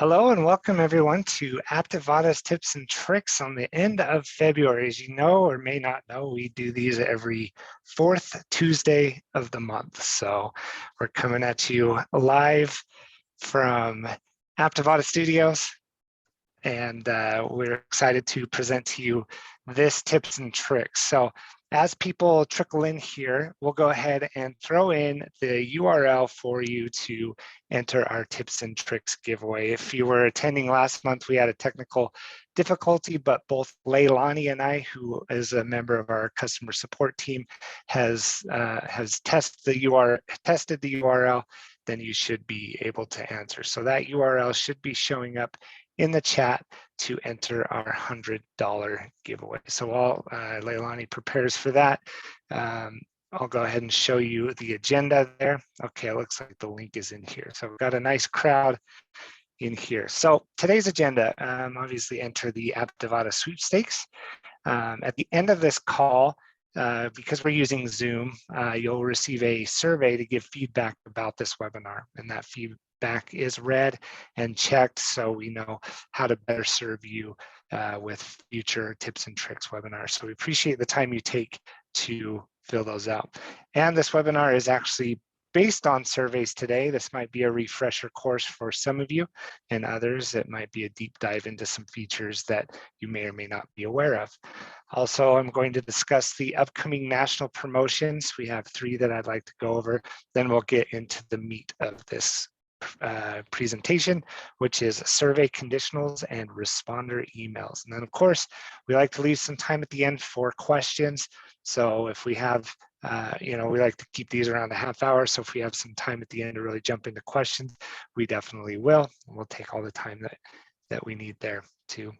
Hello and welcome everyone to Aptivada's tips and tricks on the end of February. As you know or may not know, we do these every fourth Tuesday of the month. So we're coming at you live from Aptivada Studios, and we're excited to present to you this tips and tricks. So as people trickle in here, we'll go ahead and throw in the URL for you to enter our tips and tricks giveaway. If you were attending last month, we had a technical difficulty, but both Leilani and I, who is a member of our customer support team, has tested the URL, then you should be able to answer. So that URL should be showing up in the chat to enter our $100 giveaway. So while Leilani prepares for that, I'll go ahead and show you the agenda there. Okay, it looks like the link is in here. So we've got a nice crowd in here. So today's agenda, obviously enter the Aptivada sweepstakes. At the end of this call, because we're using Zoom, you'll receive a survey to give feedback about this webinar, and that feedback is read and checked so we know how to better serve you with future tips and tricks webinars. So we appreciate the time you take to fill those out. And this webinar is actually based on surveys today. This might be a refresher course for some of you, and others it might be a deep dive into some features that you may or may not be aware of. Also, I'm going to discuss the upcoming national promotions. We have 3 that I'd like to go over. Then we'll get into the meat of this presentation, which is survey conditionals and responder emails. And then of course, we like to leave some time at the end for questions. So if we have, we like to keep these around a half hour. So if we have some time at the end to really jump into questions, we definitely will. And we'll take all the time that we need there to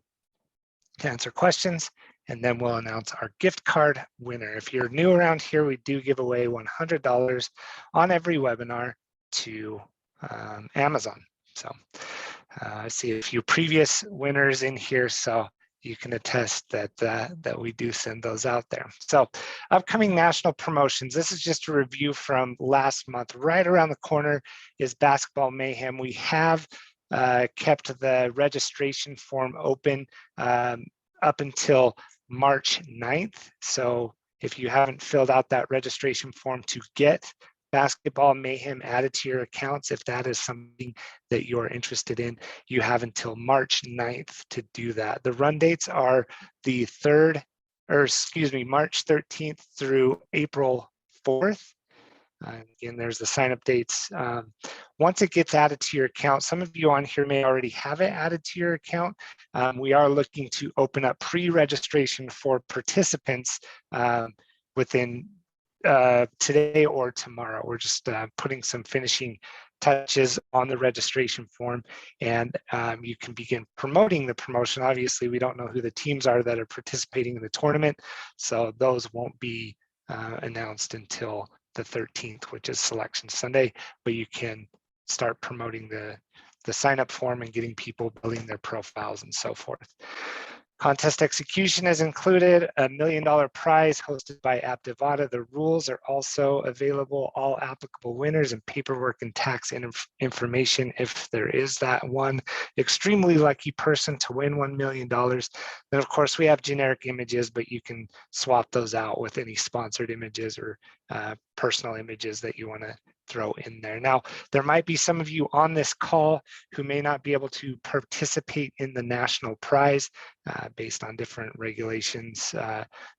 answer questions. And then we'll announce our gift card winner. If you're new around here, we do give away $100 on every webinar to Amazon. So I see a few previous winners in here, so you can attest that that we do send those out there. So upcoming national promotions. This is just a review from last month. Right around the corner is Basketball Mayhem. We have kept the registration form open up until March 9th. So if you haven't filled out that registration form to get Basketball Mayhem added to your accounts, if that is something that you're interested in, you have until March 9th to do that. The run dates are the March 13th through April 4th. Again, there's the sign up dates. Once it gets added to your account, some of you on here may already have it added to your account. We are looking to open up pre-registration for participants within today or tomorrow. We're just putting some finishing touches on the registration form, and you can begin promoting the promotion. Obviously, we don't know who the teams are that are participating in the tournament, so those won't be announced until the 13th, which is Selection Sunday, but you can start promoting the sign-up form and getting people building their profiles and so forth. Contest execution is included, a $1 million prize hosted by Aptivada. The rules are also available, all applicable winners, and paperwork and tax information if there is that one extremely lucky person to win $1 million. Then of course we have generic images, but you can swap those out with any sponsored images or personal images that you want to throw in there. Now, there might be some of you on this call who may not be able to participate in the national prize based on different regulations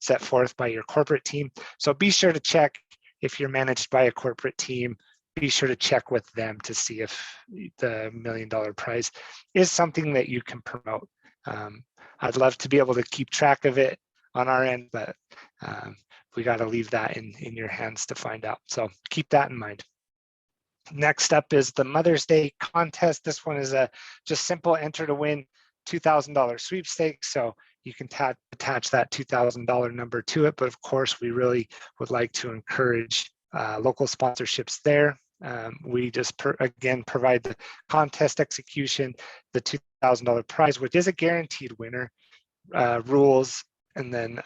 set forth by your corporate team. So be sure to check if you're managed by a corporate team. Be sure to check with them to see if the $1 million prize is something that you can promote. I'd love to be able to keep track of it on our end, but we got to leave that in your hands to find out. So keep that in mind. Next up is the Mother's Day contest. This one is a just simple enter to win $2,000 sweepstakes. So you can attach that $2,000 number to it. But of course, we really would like to encourage local sponsorships there. We just again provide the contest execution, the $2,000 prize, which is a guaranteed winner, rules, and then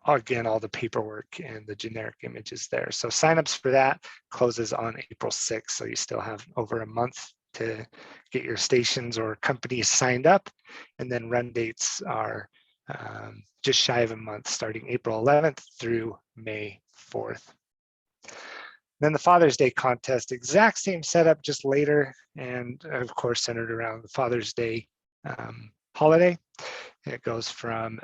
again, all the paperwork and the generic images there. So signups for that closes on April 6th. So you still have over a month to get your stations or companies signed up. And then run dates are just shy of a month, starting April 11th through May 4th. Then the Father's Day contest, exact same setup, just later, and of course centered around the Father's Day holiday. It goes from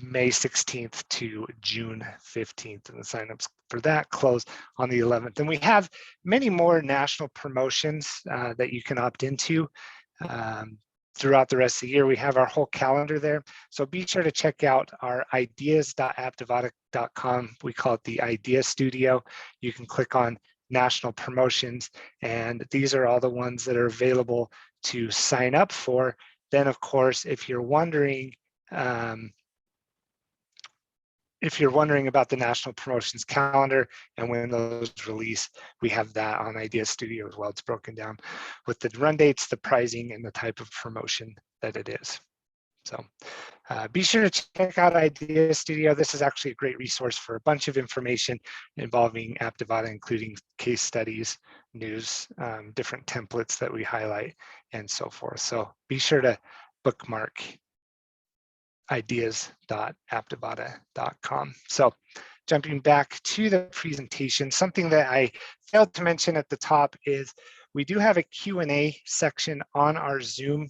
May 16th to June 15th, and the signups for that close on the 11th. And we have many more national promotions that you can opt into throughout the rest of the year. We have our whole calendar there. So be sure to check out our ideas.aptivada.com. We call it the Idea Studio. You can click on national promotions, and these are all the ones that are available to sign up for. Then, of course, if you're wondering about the national promotions calendar and when those release, we have that on Idea Studio as well. It's broken down with the run dates, the pricing, and the type of promotion that it is. So be sure to check out Idea Studio. This is actually a great resource for a bunch of information involving Aptivada, including case studies, news, different templates that we highlight, and so forth. So be sure to bookmark ideas.aptivada.com. So jumping back to the presentation, something that I failed to mention at the top is we do have a Q&A section on our Zoom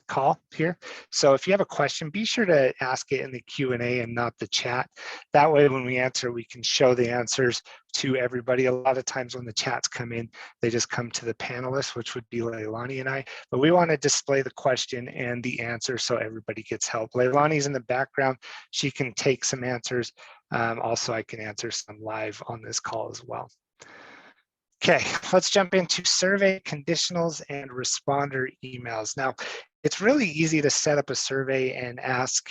call here. So if you have a question, be sure to ask it in the Q&A and not the chat. That way, when we answer, we can show the answers to everybody. A lot of times when the chats come in, they just come to the panelists, which would be Leilani and I, but we want to display the question and the answer so everybody gets help. Leilani's in the background. She can take some answers. Also, I can answer some live on this call as well. Okay, let's jump into survey, conditionals, and responder emails. Now, it's really easy to set up a survey and ask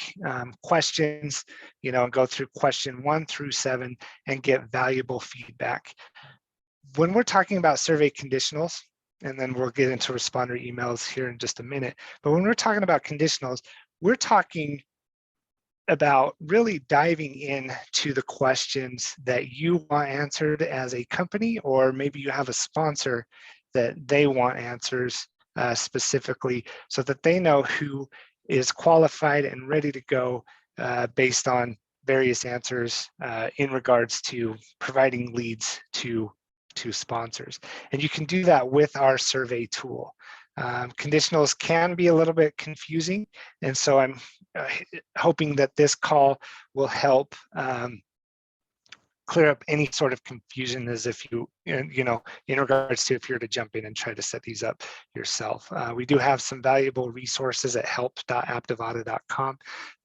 questions, and go through question 1 through 7 and get valuable feedback. When we're talking about survey conditionals, and then we'll get into responder emails here in just a minute, but when we're talking about conditionals, we're talking about really diving into the questions that you want answered as a company, or maybe you have a sponsor that they want answers specifically, so that they know who is qualified and ready to go based on various answers in regards to providing leads to sponsors. And you can do that with our survey tool. Conditionals can be a little bit confusing, and so I'm hoping that this call will help clear up any sort of confusion, as if in regards to if you're to jump in and try to set these up yourself. We do have some valuable resources at help.aptivada.com,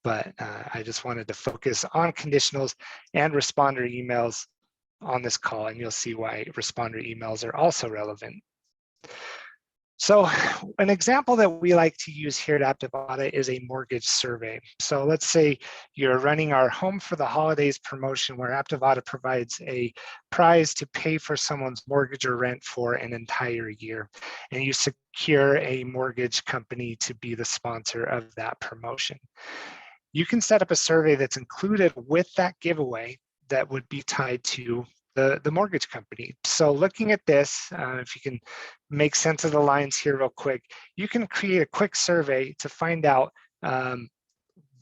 but I just wanted to focus on conditionals and responder emails on this call, and you'll see why responder emails are also relevant. So an example that we like to use here at Aptivada is a mortgage survey. So let's say you're running our Home for the Holidays promotion, where Aptivada provides a prize to pay for someone's mortgage or rent for an entire year. And you secure a mortgage company to be the sponsor of that promotion. You can set up a survey that's included with that giveaway that would be tied to the mortgage company. So looking at this, if you can make sense of the lines here real quick, you can create a quick survey to find out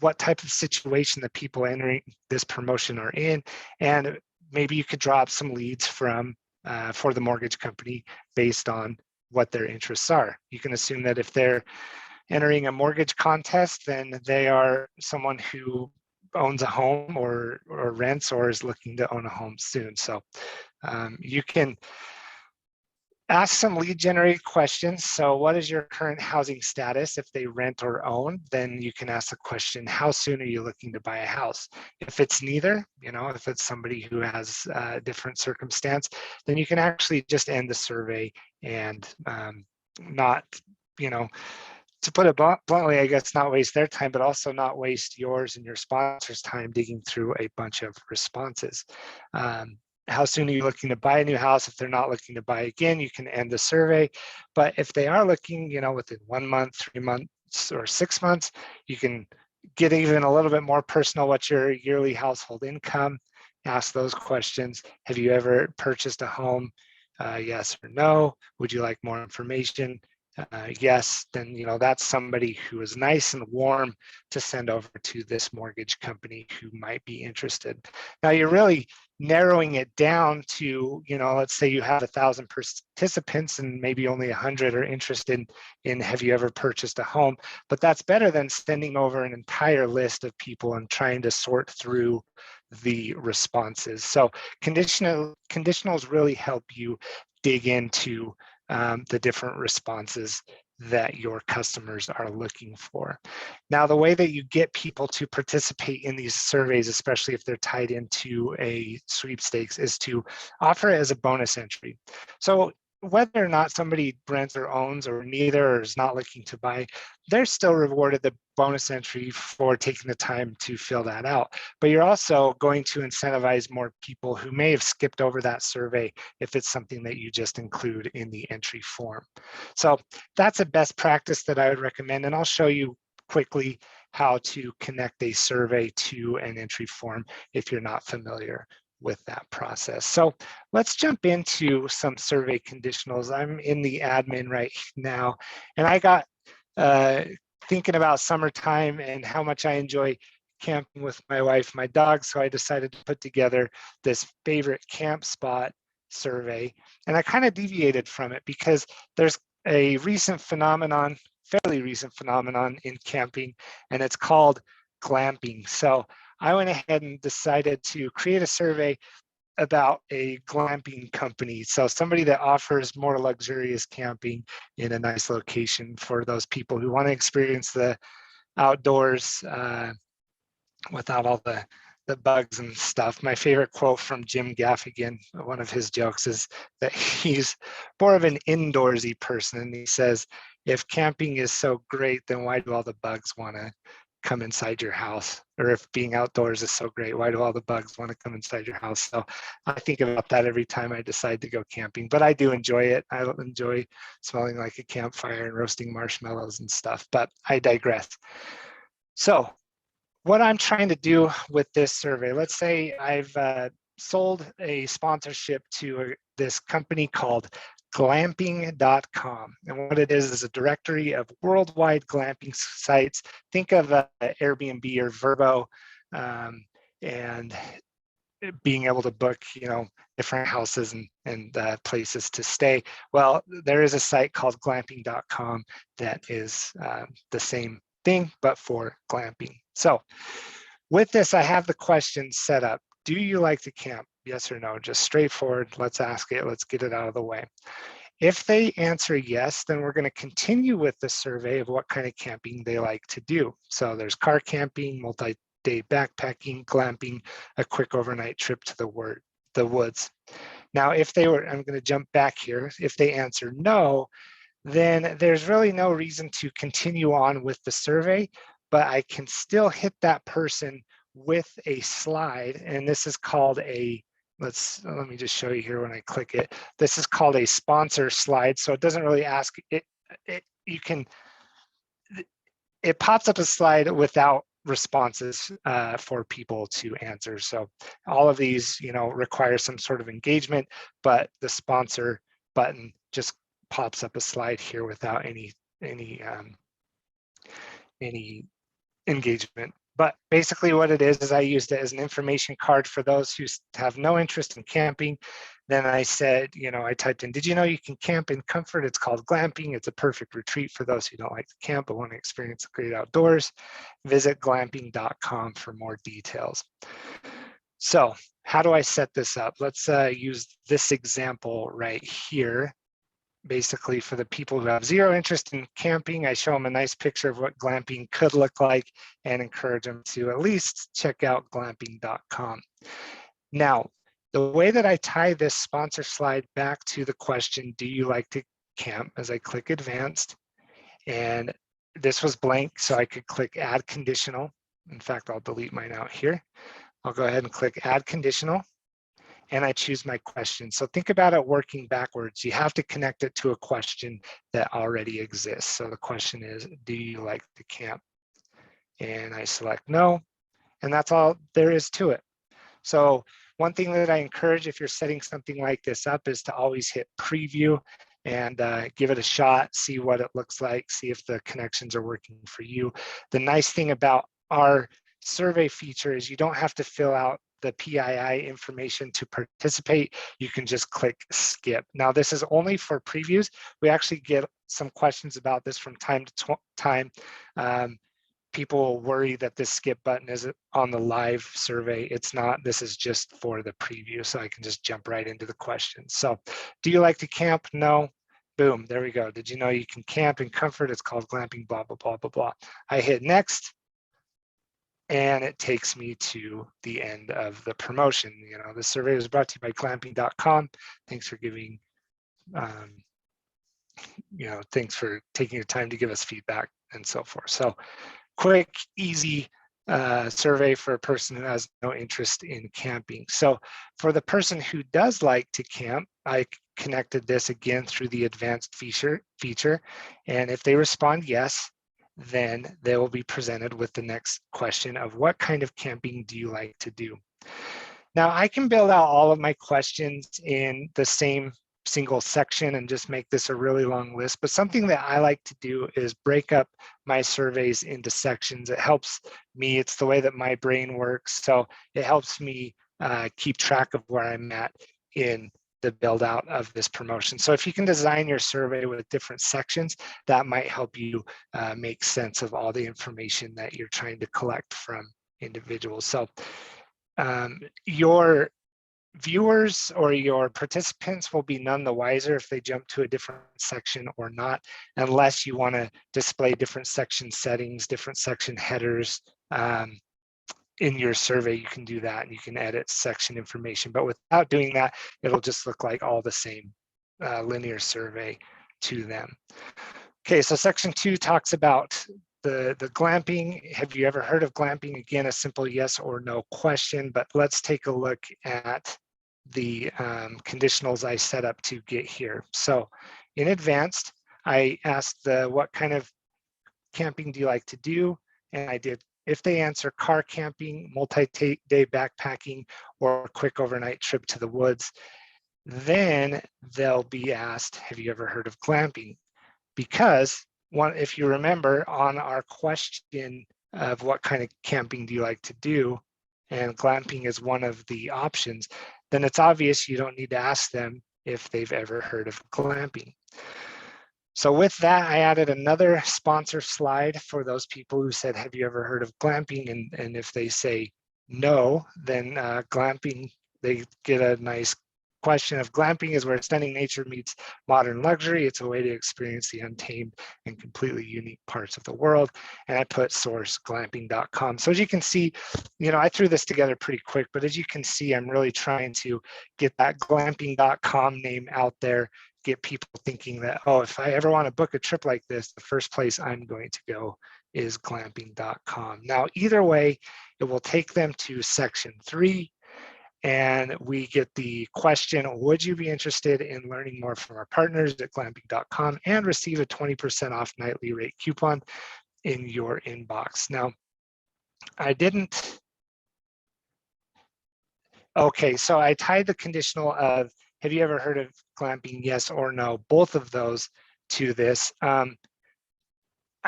what type of situation the people entering this promotion are in, and maybe you could draw up some leads for the mortgage company based on what their interests are. You can assume that if they're entering a mortgage contest, then they are someone who owns a home or rents or is looking to own a home soon. So you can ask some lead generated questions. So what is your current housing status? If they rent or own, then you can ask the question, how soon are you looking to buy a house? If it's neither, if it's somebody who has a different circumstance, then you can actually just end the survey and not, to put it bluntly, I guess, not waste their time, but also not waste yours and your sponsor's time digging through a bunch of responses. How soon are you looking to buy a new house? If they're not looking to buy again, you can end the survey. But if they are looking, within 1 month, 3 months, or 6 months, you can get even a little bit more personal. What's your yearly household income? Ask those questions. Have you ever purchased a home yes or no. Would you like more information? Yes, then that's somebody who is nice and warm to send over to this mortgage company who might be interested. Now you're really narrowing it down to, let's say you have 1,000 participants and maybe only 100 are interested in have you ever purchased a home, but that's better than sending over an entire list of people and trying to sort through the responses. So conditionals really help you dig into the different responses that your customers are looking for. Now, the way that you get people to participate in these surveys, especially if they're tied into a sweepstakes, is to offer it as a bonus entry. So whether or not somebody rents or owns or neither or is not looking to buy, they're still rewarded the bonus entry for taking the time to fill that out. But you're also going to incentivize more people who may have skipped over that survey if it's something that you just include in the entry form. So that's a best practice that I would recommend, and I'll show you quickly how to connect a survey to an entry form if you're not familiar with that process. So let's jump into some survey conditionals. I'm in the admin right now, and I got thinking about summertime and how much I enjoy camping with my wife, my dog. So I decided to put together this favorite camp spot survey. And I kind of deviated from it because there's a fairly recent phenomenon in camping, and it's called glamping. So I went ahead and decided to create a survey about a glamping company. So somebody that offers more luxurious camping in a nice location for those people who want to experience the outdoors without all the bugs and stuff. My favorite quote from Jim Gaffigan, one of his jokes, is that he's more of an indoorsy person. And he says, if camping is so great, then why do all the bugs want to come inside your house? Or if being outdoors is so great, why do all the bugs want to come inside your house? So I think about that every time I decide to go camping, but I do enjoy it. I enjoy smelling like a campfire and roasting marshmallows and stuff, but I digress. So what I'm trying to do with this survey, let's say I've sold a sponsorship to this company called glampingcom. And what it is a directory of worldwide glamping sites. Think of Airbnb or Vrbo, and being able to book, different houses and places to stay. Well, there is a site called glamping.com that is the same thing, but for glamping. So with this, I have the questions set up. Do you like to camp? Yes or no? Just straightforward. Let's ask it. Let's get it out of the way. If they answer yes, then we're going to continue with the survey of what kind of camping they like to do. So there's car camping, multi-day backpacking, glamping, a quick overnight trip to the woods. Now, if they were, I'm going to jump back here. If they answer no, then there's really no reason to continue on with the survey, but I can still hit that person with a slide. And this is called let me just show you here when I click it. This is called a sponsor slide. So it doesn't really ask it. It pops up a slide without responses for people to answer. So all of these, require some sort of engagement, but the sponsor button just pops up a slide here without any engagement. But basically what it is I used it as an information card for those who have no interest in camping. Then I said, I typed in, did you know you can camp in comfort? It's called glamping. It's a perfect retreat for those who don't like to camp but want to experience the great outdoors. Visit glamping.com for more details. So how do I set this up? Let's use this example right here. Basically, for the people who have zero interest in camping, I show them a nice picture of what glamping could look like and encourage them to at least check out glamping.com. Now, the way that I tie this sponsor slide back to the question, do you like to camp, as I click advanced, and this was blank, so I could click add conditional. In fact, I'll delete mine out here. I'll go ahead and click add conditional, and I choose my question. So think about it working backwards. You have to connect it to a question that already exists. So the question is, do you like to camp? And I select no, and that's all there is to it. So One thing that I encourage if you're setting something like this up is to always hit preview and give it a shot, see what it looks like, see if the connections are working for you. The nice thing about our survey feature is you don't have to fill out the PII information to participate. You can just click skip. Now, this is only for previews. We actually get some questions about this from time to time. People worry that this skip button is on the live survey. It's not. This is just for the preview, so I can just jump right into the questions. So, do you like to camp? No. Boom, there we go. Did you know you can camp in comfort? It's called glamping, blah, blah, blah, blah, blah. I hit next, and it takes me to the end of the promotion. You know, the survey was brought to you by glampingcom. Thanks for giving, thanks for taking your time to give us feedback and so forth. So, quick, easy survey for a person who has no interest in camping. So for the person who does like to camp, I connected this again through the advanced feature. And if they respond yes, then they will be presented with the next question of what kind of camping do you like to do? Now I can build out all of my questions in the same single section and just make this a really long list. But something that I like to do is break up my surveys into sections. It helps me, it's the way that my brain works. So it helps me keep track of where I'm at in the build out of this promotion. So if you can design your survey with different sections, that might help you make sense of all the information that you're trying to collect from individuals. So your viewers or your participants will be none the wiser if they jump to a different section or not, unless you want to display different section settings, different section headers. In your survey, you can do that and you can edit section information. But without doing that, it'll just look like all the same linear survey to them. Okay, so section 2 talks about the glamping. Have you ever heard of glamping? Again, a simple yes or no question, but let's take a look at the conditionals I set up to get here. So in advanced, I asked what kind of camping do you like to do? And I did, if they answer car camping, multi-day backpacking, or a quick overnight trip to the woods, then they'll be asked, have you ever heard of glamping? Because if you remember on our question of what kind of camping do you like to do, and glamping is one of the options, then it's obvious you don't need to ask them if they've ever heard of glamping. So with that, I added another sponsor slide for those people who said, have you ever heard of glamping? And if they say no, then glamping, they get a nice question of glamping is where stunning nature meets modern luxury. It's a way to experience the untamed and completely unique parts of the world. And I put source glamping.com. So as you can see, I threw this together pretty quick, but as you can see, I'm really trying to get that glamping.com name out there, get people thinking that, oh, if I ever want to book a trip like this, the first place I'm going to go is glamping.com. Now, either way, it will take them to section 3. And we get the question, would you be interested in learning more from our partners at glamping.com and receive a 20% off nightly rate coupon in your inbox? Now, I didn't. Okay, so I tied the conditional of, have you ever heard of glamping, yes or no, both of those to this. I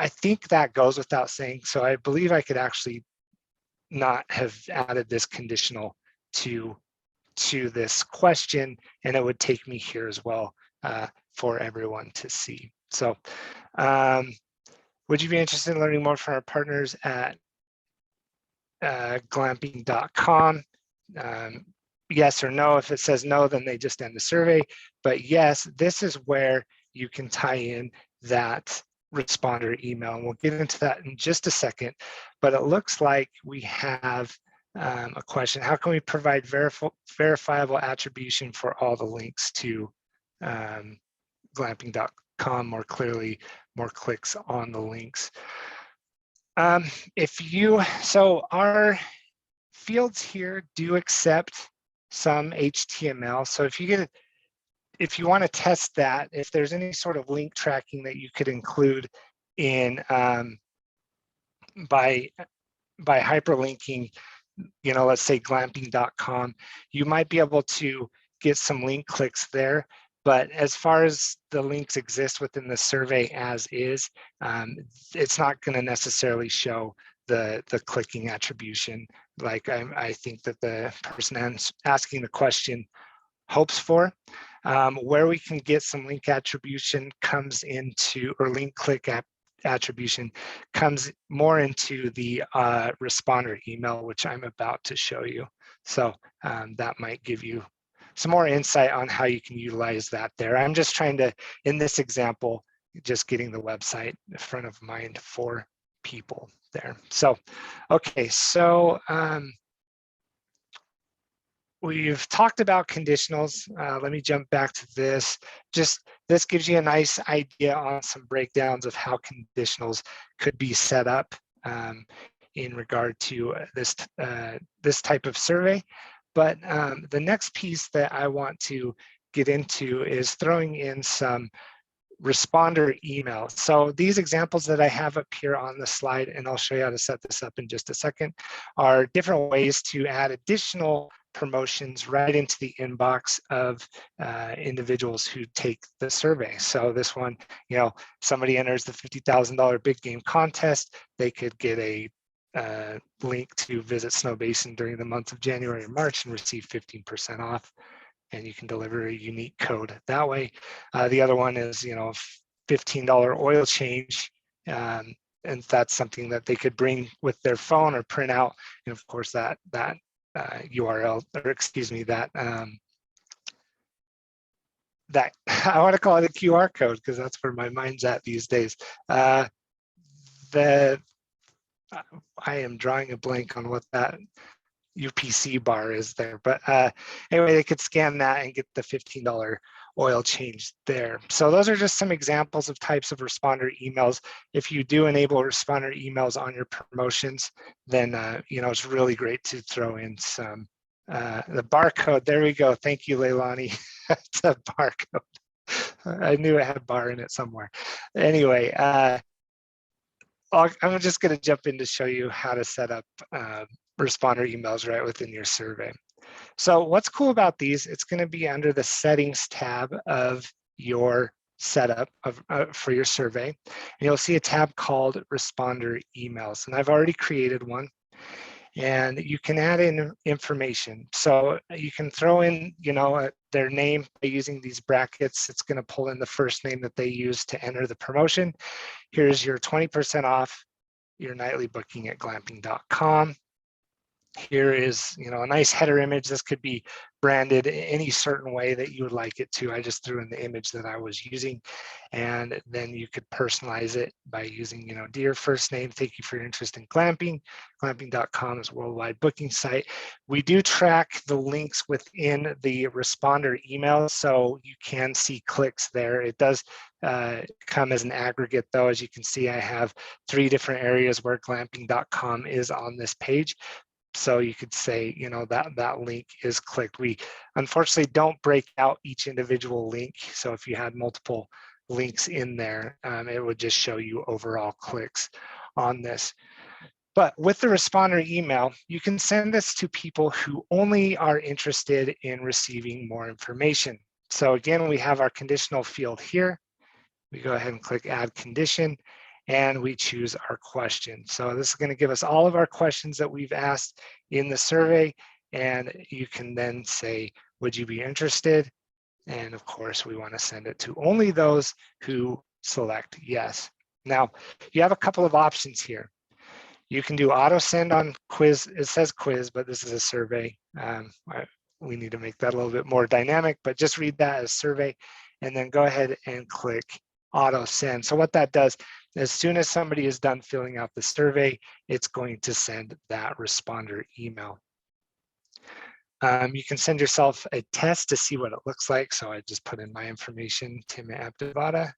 think that goes without saying. So I believe I could actually not have added this conditional to this question, and it would take me here as well for everyone to see. So would you be interested in learning more from our partners at glamping.com? Yes or no. If it says no, then they just end the survey. But yes, this is where you can tie in that responder email. And we'll get into that in just a second. But it looks like we have a question. How can we provide verifiable attribution for all the links to glamping.com more clearly, more clicks on the links? So our fields here do accept some HTML. So if you want to test that, if there's any sort of link tracking that you could include in by hyperlinking let's say glampingcom, you might be able to get some link clicks there. But as far as the links exist within the survey as is, it's not going to necessarily show the clicking attribution like I think that the person asking the question hopes for. Where we can get some link attribution comes into, or link click attribution comes more into the responder email, which I'm about to show you. So that might give you some more insight on how you can utilize that there. I'm just trying to, in this example, just getting the website front of mind for people there. So, okay, so we've talked about conditionals. Let me jump back to this. This gives you a nice idea on some breakdowns of how conditionals could be set up in regard to this type of survey. But the next piece that I want to get into is throwing in some responder email. So these examples that I have up here on the slide, and I'll show you how to set this up in just a second, are different ways to add additional promotions right into the inbox of individuals who take the survey. So this one, somebody enters the $50,000 big game contest, they could get a link to visit Snow Basin during the months of January and March and receive 15% off. And you can deliver a unique code that way. The other one is, $15 oil change. And that's something that they could bring with their phone or print out. And of course, that URL, or excuse me, that I want to call it a QR code because that's where my mind's at these days. I am drawing a blank on what that UPC bar is there, but anyway, they could scan that and get the $15 oil change there. So those are just some examples of types of responder emails. If you do enable responder emails on your promotions, then it's really great to throw in some the barcode. There we go. Thank you, Leilani. It's a barcode. I knew it had a bar in it somewhere. Anyway, I'm just going to jump in to show you how to set up responder emails right within your survey. So what's cool about these, it's going to be under the settings tab of your setup for your survey. And you'll see a tab called responder emails. And I've already created one. And you can add in information. So you can throw in, their name by using these brackets. It's going to pull in the first name that they use to enter the promotion. Here's your 20% off your nightly booking at glamping.com. Here is, a nice header image. This could be branded any certain way that you would like it to. I just threw in the image that I was using, and then you could personalize it by using, dear first name, thank you for your interest in glamping. Glamping.com is a worldwide booking site. We do track the links within the responder email, so you can see clicks there. It does come as an aggregate though. As you can see, I have 3 different areas where glamping.com is on this page. So you could say, that link is clicked. We unfortunately don't break out each individual link. So if you had multiple links in there, it would just show you overall clicks on this. But with the responder email, you can send this to people who only are interested in receiving more information. So again, we have our conditional field here. We go ahead and click add condition, and we choose our question. So this is going to give us all of our questions that we've asked in the survey, and you can then say, would you be interested? And of course, we want to send it to only those who select yes. Now, you have a couple of options here. You can do auto send on quiz. It says quiz, but this is a survey. We need to make that a little bit more dynamic, but just read that as survey, and then go ahead and click auto send. So what that does, as soon as somebody is done filling out the survey, it's going to send that responder email. You can send yourself a test to see what it looks like. So I just put in my information, Tim Abdivada.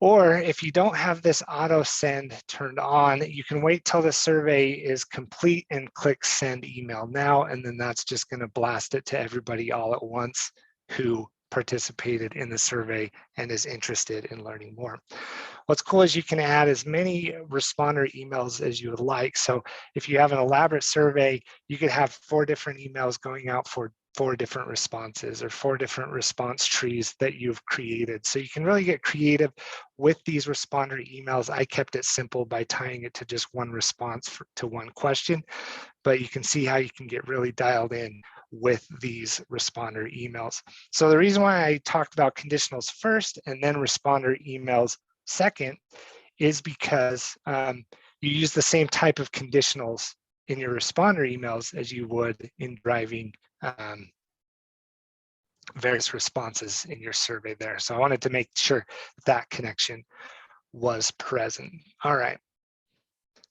Or if you don't have this auto send turned on, you can wait till the survey is complete and click send email now, and then that's just going to blast it to everybody all at once who participated in the survey and is interested in learning more. What's cool is you can add as many responder emails as you would like. So if you have an elaborate survey, you could have 4 different emails going out for 4 different responses or 4 different response trees that you've created. So you can really get creative with these responder emails. I kept it simple by tying it to just one response to one question, but you can see how you can get really dialed in with these responder emails. So the reason why I talked about conditionals first and then responder emails second is because you use the same type of conditionals in your responder emails as you would in driving various responses in your survey there. So I wanted to make sure that connection was present. All right.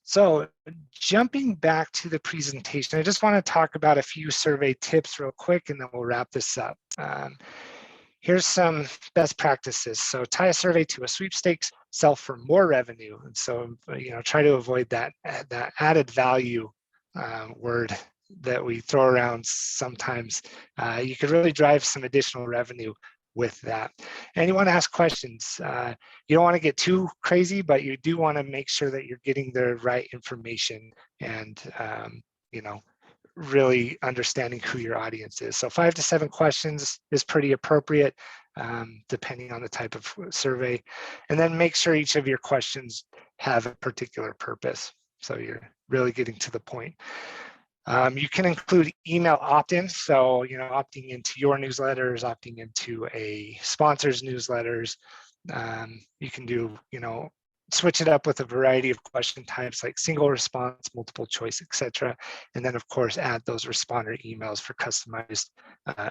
So jumping back to the presentation, I just want to talk about a few survey tips real quick, and then we'll wrap this up. Here's some best practices. So tie a survey to a sweepstakes, sell for more revenue. And so, try to avoid that added value word that we throw around sometimes. You could really drive some additional revenue with that. And you want to ask questions. You don't want to get too crazy, but you do want to make sure that you're getting the right information and, really understanding who your audience is. So 5 to 7 questions is pretty appropriate, depending on the type of survey. And then make sure each of your questions have a particular purpose. So you're really getting to the point. You can include email opt-ins, so opting into your newsletters, opting into a sponsor's newsletters. You can do, switch it up with a variety of question types like single response, multiple choice, etc. And then, of course, add those responder emails for customized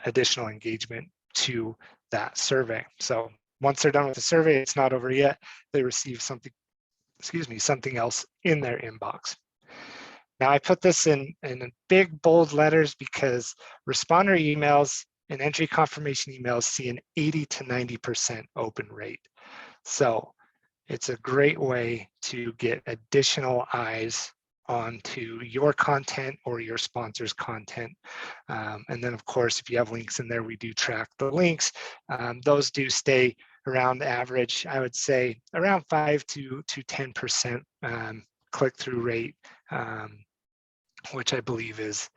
additional engagement to that survey. So once they're done with the survey, it's not over yet. They receive something else in their inbox. Now I put this in big bold letters because responder emails and entry confirmation emails see an 80 to 90% open rate. So it's a great way to get additional eyes onto your content or your sponsor's content. And then of course, if you have links in there, we do track the links. Those do stay around average, I would say around 5 to 10% click-through rate, which I believe is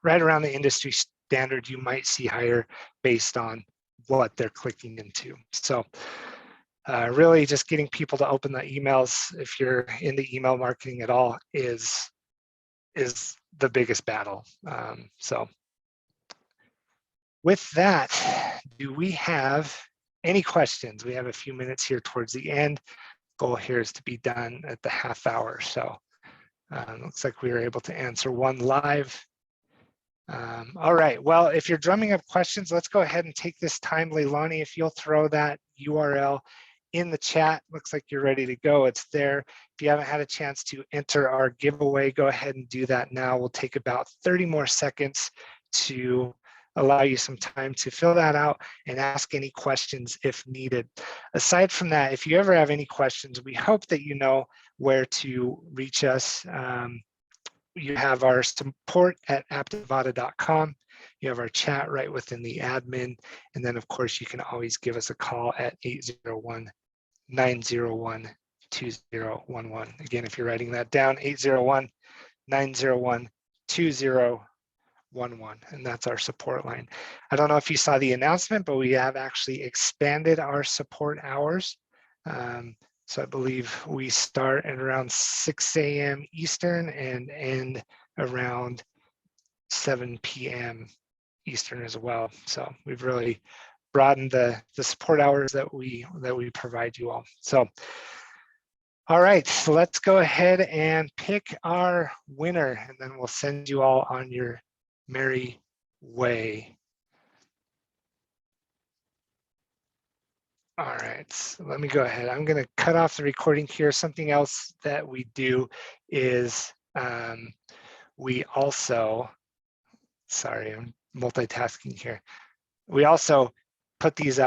right around the industry standard. You might see higher based on what they're clicking into. So really just getting people to open the emails, if you're into email marketing at all, is the biggest battle. So with that, do we have any questions? We have a few minutes here towards the end. Goal here is to be done at the half hour. So looks like we were able to answer one live. All right, well, if you're drumming up questions, let's go ahead and take this time. Leilani, if you'll throw that URL in the chat, looks like you're ready to go. It's there. If you haven't had a chance to enter our giveaway, go ahead and do that now. We'll take about 30 more seconds to allow you some time to fill that out and ask any questions if needed. Aside from that, if you ever have any questions, we hope that you know where to reach us. You have our support at aptivata.com. You have our chat right within the admin. And then, of course, you can always give us a call at 801-901-2011. Again, if you're writing that down, 801-901-2011. And that's our support line. I don't know if you saw the announcement, but we have actually expanded our support hours. So I believe we start at around 6 a.m. Eastern and end around 7 p.m. Eastern as well. So we've really broadened the support hours that we provide you all. So, all right, so let's go ahead and pick our winner, and then we'll send you all on your merry way. All right, so let me go ahead. I'm going to cut off the recording here. Something else that we do is we also, sorry, I'm multitasking here. We also put these out